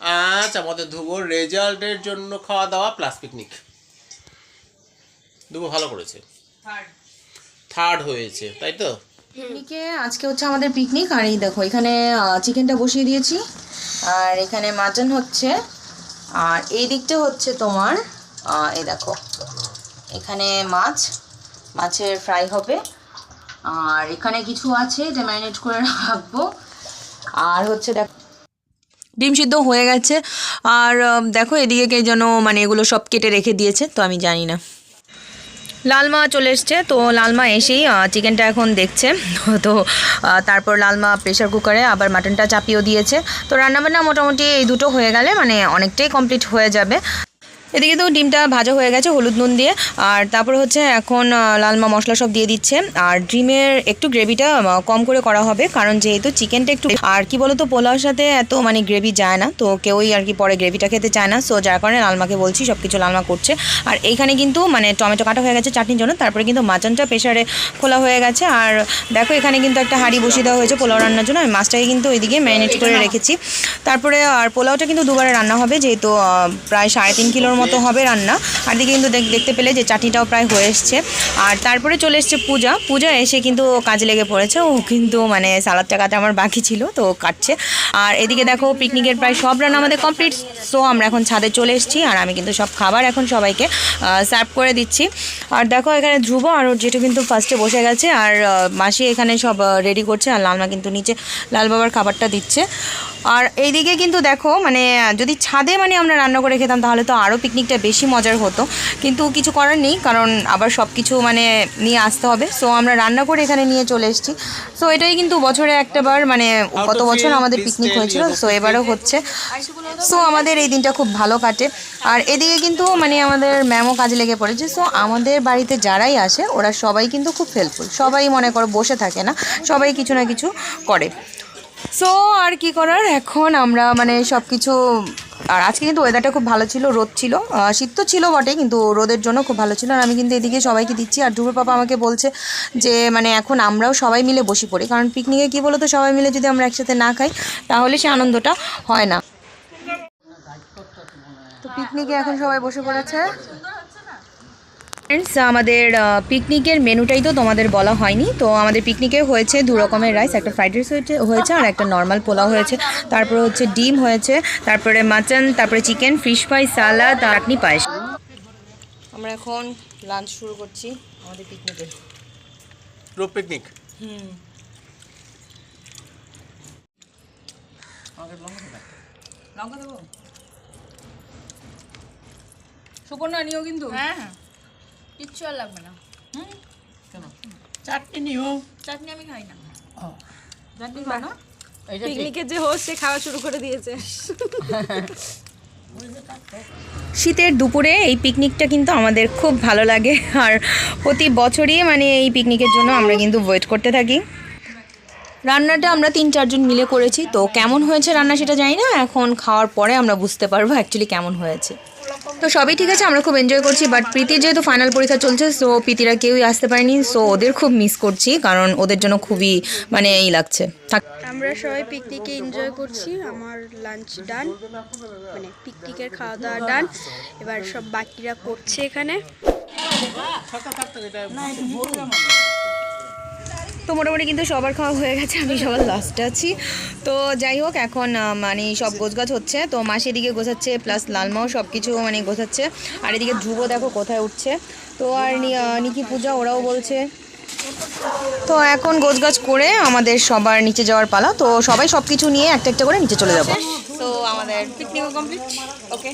আজ আমাদের ধ্রুবর রেজাল্টের জন্য খাওয়া দাওয়া প্লাস পিকনিক। ধ্রুব ভালো করেছে, থার্ড হয়েছে, তাই তো? পিকনিকে আজকে হচ্ছে আমাদের পিকনিক। আর এই দেখো এখানে চিকেনটা বসিয়ে দিয়েছি, আর এখানে মাটন হচ্ছে, আর এই দিকটা হচ্ছে তোমার এই দেখো এখানে মাছের ফ্রাই হবে, আর এখানে কিছু আছে যে ম্যারিনেট করে রাখবো, আর হচ্ছে দেখো ডিম সিদ্ধ হয়ে গেছে। আর দেখো এদিকে কে যেন মানে এগুলো সব কেটে রেখে দিয়েছে, তো আমি জানি না। লালমা চলে এসছে, তো লালমা এসেই চিকেনটা এখন দেখছে। তো তারপর লালমা প্রেশার কুকারে আবার মাটনটা চাপিয়েও দিয়েছে। তো রান্নাবান্না মোটামুটি এই দুটো হয়ে গেলে মানে অনেকটাই কমপ্লিট হয়ে যাবে। এদিকে তো ডিমটা ভাজা হয়ে গেছে হলুদ নুন দিয়ে, আর তারপরে হচ্ছে এখন লালমা মশলা সব দিয়ে দিচ্ছে। আর ডিমের একটু গ্রেভিটা কম করে করা হবে, কারণ যেহেতু চিকেনটা একটু আর কি বলতো পোলাওর সাথে এত মানে গ্রেভি যায় না, তো কেউই আর কি পরে গ্রেভিটা খেতে চায় না। সো যার কারণে লালমাকে বলছি সব কিছু লালমা করছে। আর এইখানে কিন্তু মানে টমেটো কাটা হয়ে গেছে চাটনির জন্য, তারপরে কিন্তু মাটনটা প্রেশারে খোলা হয়ে গেছে। আর দেখো এখানে কিন্তু একটা হাঁড়ি বসিয়ে দেওয়া হয়েছে পোলাও রান্নার জন্য। আমি মাছটাকে কিন্তু ওইদিকে ম্যারিনেট করে রেখেছি। তারপরে আর পোলাওটা কিন্তু দুবারে রান্না হবে, যেহেতু প্রায় 3.5 কিলোর মতো হবে রান্না। আর দিকে কিন্তু দেখতে পেলে যে চাটনিটাও প্রায় হয়ে এসছে। আর তারপরে চলে এসছে পূজা এসে কিন্তু কাজে লেগে পড়েছে। ও কিন্তু মানে সালাদটা কাটা আমার বাকি ছিল, তো কাটছে। আর এদিকে দেখো পিকনিকের প্রায় সব রান্না আমাদের কমপ্লিট। সো আমরা এখন ছাদে চলে এসেছি, আর আমি কিন্তু সব খাবার এখন সবাইকে সার্ভ করে দিচ্ছি। আর দেখো এখানে ধ্রুব আর যেটু কিন্তু ফার্স্টে বসে গেছে, আর মাসি এখানে সব রেডি করছে, আর লালমা কিন্তু নিচে লাল বাবার খাবারটা দিচ্ছে। আর এইদিকে কিন্তু দেখো মানে যদি ছাদে মানে আমরা রান্না করে খেতাম তাহলে তো আরও পিকনিকটা বেশি মজার হতো, কিন্তু কিছু করার নেই, কারণ আবার সব কিছু মানে নিয়ে আসতে হবে। সো আমরা রান্না করে এখানে নিয়ে চলে এসেছি। সো এটাই কিন্তু বছরে একটাবার, মানে কত বছর আমাদের পিকনিক হয়েছিল, সো এবারও হচ্ছে। সো আমাদের এই দিনটা খুব ভালো কাটে। আর এদিকে কিন্তু মানে আমাদের ম্যামও কাজে লেগে পড়েছে। সো আমাদের বাড়িতে যারাই আসে ওরা সবাই কিন্তু খুব হেল্পফুল, সবাই মনে করো বসে থাকে না, সবাই কিছু না কিছু করে। সো আর কি করার, এখন আমরা মানে সব কিছু। আর আজকে কিন্তু ওয়েদারটা খুব ভালো ছিল, রোদ ছিল, শীত তো ছিল বটে, কিন্তু রোদের জন্য খুব ভালো ছিল। আর আমি কিন্তু এদিকে সবাইকে দিচ্ছি। আর ধ্রুবের পাপা আমাকে বলছে যে মানে এখন আমরাও সবাই মিলে বসে পড়ি, কারণ পিকনিকে কী বলো তো, সবাই মিলে যদি আমরা একসাথে না খাই তাহলে সে আনন্দটা হয় না। তো পিকনিকে এখন সবাই বসে পড়েছে। ফ্রেন্ডস, আমাদের পিকনিকের মেনুটাই তো তোমাদের বলা হয়নি। তো আমাদের পিকনিকে হয়েছে 2 রকমের রাইস, একটা ফ্রাইড রাইস হয়েছে আর একটা নর্মাল পোলাও হয়েছে। তারপরে হচ্ছে ডিম হয়েছে, তারপরে মাটন, তারপরে চিকেন, ফিশ ফ্রাই, সালাদ, চাটনি, পায়েস। আমরা এখন লাঞ্চ শুরু করছি আমাদের পিকনিকে। Group picnic. লঙ্কা দেবো, সুপর্ণা নিও কিন্তু। হ্যাঁ কিচ্ছু আর লাগবে না। কেন? চাটনি নিও। চাটনি আমি খাই না। চাটনি খাও না? পিকনিকের যে হোস্ট সে খাওয়া শুরু করে দিয়েছে। শীতের দুপুরে এই পিকনিকটা কিন্তু আমাদের খুব ভালো লাগে, আর প্রতি বছরই মানে এই পিকনিকের জন্য আমরা কিন্তু ওয়েট করতে থাকি। রান্নাটা আমরা 3-4 জন মিলে করেছি, তো কেমন হয়েছে রান্না সেটা জানি না, এখন খাওয়ার পরে আমরা বুঝতে পারবো অ্যাকচুয়ালি কেমন হয়েছে। তো সবই ঠিক আছে, আমরা খুব এনজয় করছি। বাট প্রীতির যেহেতু ফাইনাল পরীক্ষা চলছে, সো প্রীতিরা কেউই আসতে পারেনি। সো ওদের খুব মিস করছি, কারণ ওদের জন্য খুবই মানে এই লাগছে। আমরা সবাই পিকনিকে এনজয় করছি। আমার লাঞ্চ ডান, মানে পিকনিকের খাওয়া দাওয়া ডান। এবার সব বাকিরা করছে এখানে। তো মোটামুটি কিন্তু সবার খাওয়া হয়ে গেছে, আমি সবার লাস্টে আছি। তো যাই হোক, এখন মানে সব গোছগাছ হচ্ছে। তো মাসি এদিকে গোছাচ্ছে, প্লাস লালমাও সব কিছু মানে গোছাচ্ছে। আর এদিকে ধ্রুব দেখো কোথায় উঠছে। তো আর নিকি, পূজা ওরাও বলছে। তো এখন গোছগাছ করে আমাদের সবার নিচে যাওয়ার পালা। তো সবাই সব কিছু নিয়ে একটা একটা করে নিচে চলে যাবো। তো আমাদের পিকনিকও কমপ্লিট। ওকে,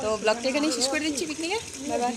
তো ব্লগটা এখানেই শেষ করে দিচ্ছি পিকনিকে। Bye bye.